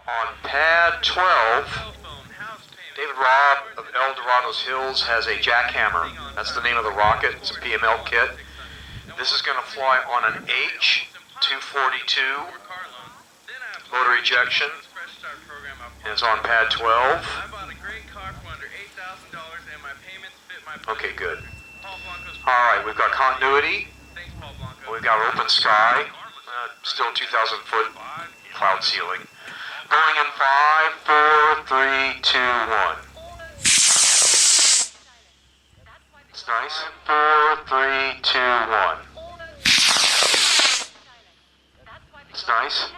On pad 12, David Robb of El Dorado's Hills has a jackhammer. That's the name of the rocket. It's a PML kit. This is going to fly on an H-242 motor ejection, and it's on pad 12. Okay, good. All right, we've got continuity. We've got open sky. Still 2,000 foot cloud ceiling. Going in 5, 4, 3, 2, 1. It's nice. 4, 3, 2, 1. It's nice.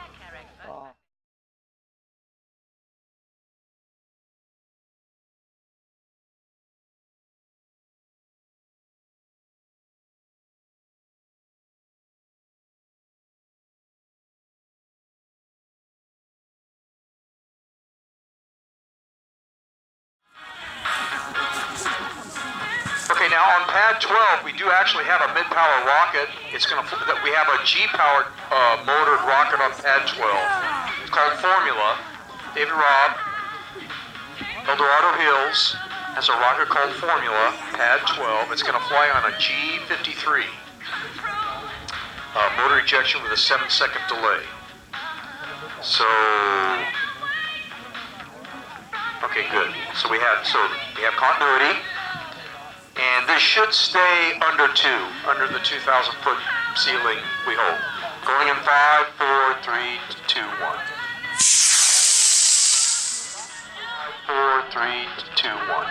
Okay, now on pad 12, we do actually have a mid-power rocket. We have a G-powered motored rocket on pad 12. It's called Formula. David Robb, El Dorado Hills, has a rocket called Formula, pad 12. It's going to fly on a G53. Motor ejection with a 7-second delay. So, okay, good. So we have continuity. And this should stay under the 2,000 foot ceiling, we hope. Going in 5, 4, 3, 2, 1. 5, 4, 3, 2, 1.